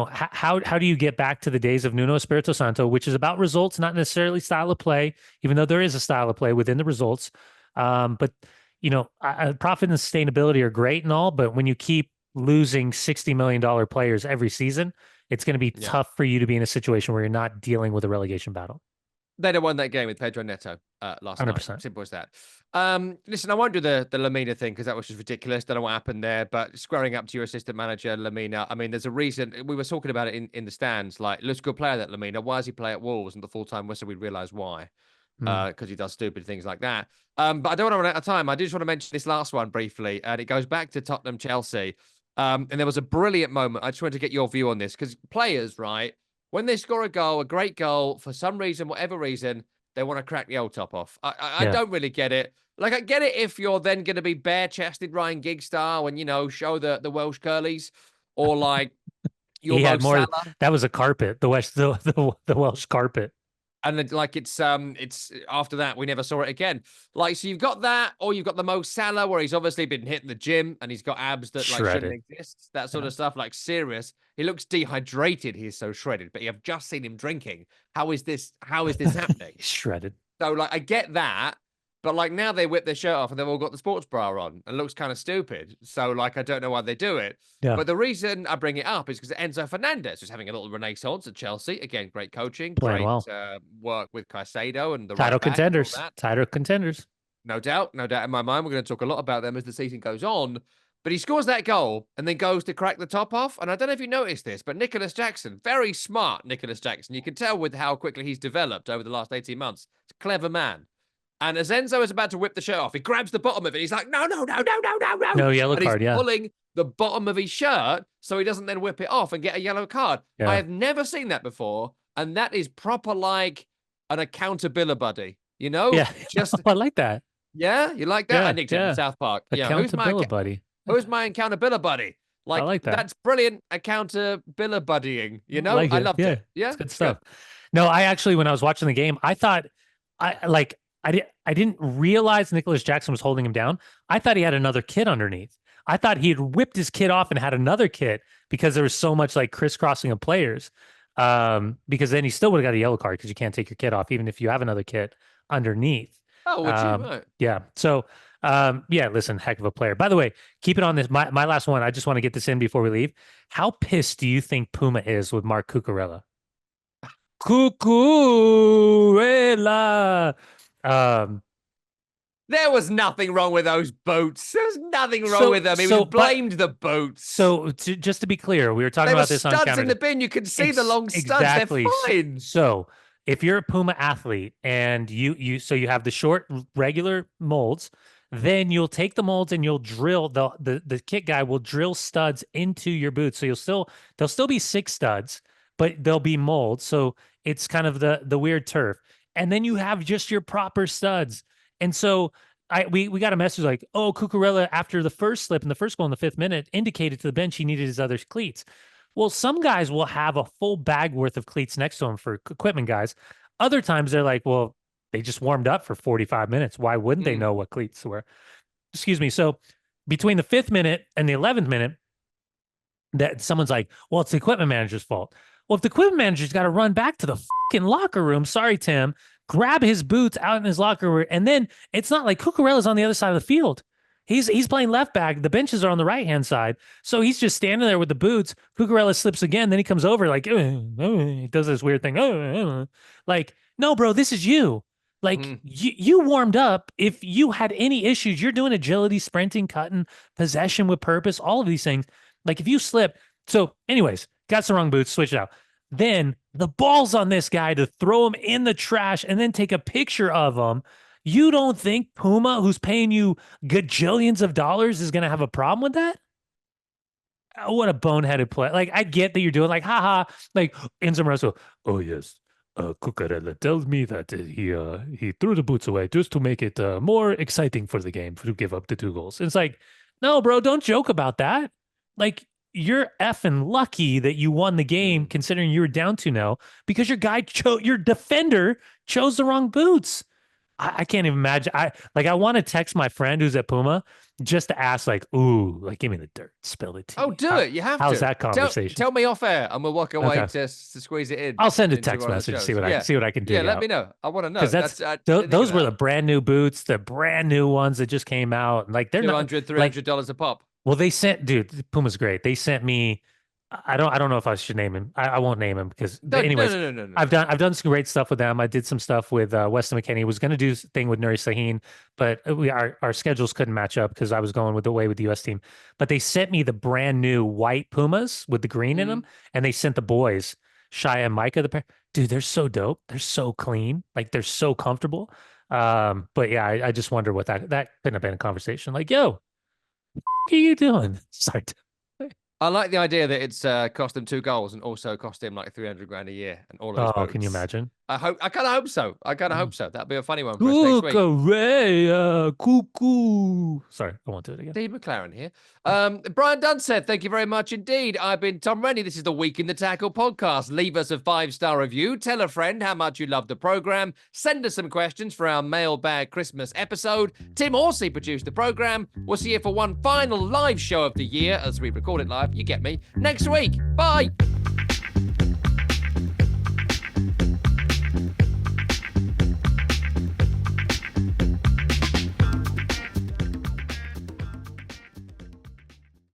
how do you get back to the days of Nuno Espirito Santo, which is about results, not necessarily style of play, even though there is a style of play within the results. But profit and sustainability are great and all, but when you keep losing $60 million players every season, it's going to be Yeah. tough for you to be in a situation where you're not dealing with a relegation battle. They'd have won that game with Pedro Neto last 100%. night. Simple as that. Listen, I won't do the Lamina thing because that was just ridiculous. Don't know what happened there. But squaring up to your assistant manager, Lamina, I mean, there's a reason. We were talking about it in the stands. Like, looks good player, that Lamina. Why does he play at Wolves and the full-time whistle? We realised why. Because he does stupid things like that. But I don't want to run out of time. I do just want to mention this last one briefly. And it goes back to Tottenham Chelsea. And there was a brilliant moment. I just wanted to get your view on this because players, right? When they score a goal, a great goal, for some reason, whatever reason, they want to crack the old top off. I don't really get it. Like, I get it if you're then going to be bare-chested Ryan Giggs style and, show the Welsh curlies, or like He Mo had more. Salah. That was a carpet, the Welsh carpet. And then, like, it's after that we never saw it again. Like, so you've got that, or you've got the Mo Salah where he's obviously been hitting the gym and he's got abs that like Shredded. shouldn't exist. That sort of stuff, like serious. He looks dehydrated. He's so shredded, but you have just seen him drinking. How is this happening? Shredded. So like, I get that, but like now they whip their shirt off and they've all got the sports bra on and it looks kind of stupid. So like, I don't know why they do it. Yeah. But the reason I bring it up is because Enzo Fernandez was having a little renaissance at Chelsea. Again, great coaching, Playing great well. work with Caicedo and the Title right back and all contenders. that. Title contenders. No doubt in my mind. We're going to talk a lot about them as the season goes on. But he scores that goal and then goes to crack the top off. And I don't know if you noticed this, but Nicolas Jackson, very smart Nicolas Jackson. You can tell with how quickly he's developed over the last 18 months. He's a clever man. And as Enzo is about to whip the shirt off, he grabs the bottom of it. He's like, no. No yellow card, he's yeah. pulling the bottom of his shirt so he doesn't then whip it off and get a yellow card. Yeah. I have never seen that before. And that is proper like an accountabilibuddy, Yeah. Just I like that. Yeah, you like that? Yeah, I nicked it from South Park. Yeah, Accountabilibuddy. who's my accountabilibuddy? I like that. That's brilliant accountabilibuddying. Like I loved it. Yeah, it's good stuff. No, I actually, when I was watching the game, I thought I didn't realize Nicolas Jackson was holding him down. I thought he had another kid underneath. I thought he had whipped his kid off and had another kid because there was so much like crisscrossing of players. Because then he still would have got a yellow card because you can't take your kid off even if you have another kid underneath. Oh, would you? Right. Yeah. So, yeah, listen, heck of a player. By the way, keep it on this. My last one. I just want to get this in before we leave. How pissed do you think Puma is with Marc Cucurella? Cucurella. There was nothing wrong with those boots. There was nothing wrong with them. He blamed the boots. So just to be clear, we were talking about this on camera. Studs in the bin. You can see the long studs. Exactly. They're fine. So if you're a Puma athlete and you have the short regular molds, then you'll take the molds and you'll drill the kit guy will drill studs into your boots. So there'll still be 6 studs, but they'll be molds. So it's kind of the weird turf. And then you have just your proper studs. And so we got a message like, oh, Cucurella, after the first slip in the first goal in the 5th minute, indicated to the bench he needed his other cleats. Well, some guys will have a full bag worth of cleats next to them for equipment guys. Other times they're like, well, they just warmed up for 45 minutes. Why wouldn't they know what cleats were? Excuse me. So between the 5th minute and the 11th minute, that someone's like, well, it's the equipment manager's fault. Well, if the equipment manager's got to run back to the fucking locker room, sorry, Tim, grab his boots out in his locker room. And then it's not like Cucurella's on the other side of the field. He's playing left back. The benches are on the right-hand side. So he's just standing there with the boots. Cucurella slips again. Then he comes over like, he does this weird thing. Like, no, bro, this is you. Like, you warmed up. If you had any issues, you're doing agility, sprinting, cutting, possession with purpose, all of these things. Like, if you slip. So anyways, got some wrong boots, switch it out. Then the balls on this guy to throw him in the trash and then take a picture of him. You don't think Puma, who's paying you gajillions of dollars, is going to have a problem with that? What a boneheaded play. Like, I get that you're doing like, haha, like Enzo Maresco. Oh, yes. Cucurella tells me that he threw the boots away just to make it more exciting for the game to give up the 2 goals. And it's like, no, bro, don't joke about that. Like, you're effing lucky that you won the game considering you were down 2-0 because your defender chose the wrong boots. I can't even imagine. I want to text my friend who's at Puma just to ask, like, ooh, like, give me the dirt, spill it to me. Do it. You have how's to. that conversation? Tell me off air, and we'll work our way Okay. to squeeze it in. I'll send a text message, see what I can do. Yeah, let me know. I want to know. Because those were the brand new boots, the brand new ones that just came out. Like, they're $200, $300 a pop. Well, they sent, dude, Puma's great. They sent me. I don't know if I should name him. I won't name him because anyways, no. I've done some great stuff with them. I did some stuff with Weston McKennie. Was going to do a thing with Nuri Sahin, but our schedules couldn't match up because I was going with the US team. But they sent me the brand new white Pumas with the green in them, and they sent the boys Shia and Micah the pair. Dude, they're so dope. They're so clean. Like, they're so comfortable. But yeah, I just wonder what that couldn't have been a conversation. Like, yo, what are you doing? Sorry. I like the idea that it's cost him 2 goals and also cost him like 300 grand a year and all those. Oh, can you imagine? I kind of hope so. That'd be a funny one for us next week. Cuckoo. Sorry, I won't do it again. Steve McLaren here. Brian Dunn said, thank you very much indeed. I've been Tom Rennie. This is the Week in the Tackle podcast. Leave us a 5-star review. Tell a friend how much you love the program. Send us some questions for our mailbag Christmas episode. Tim Horsey produced the program. We'll see you for one final live show of the year as we record it live. You get me. Next week. Bye.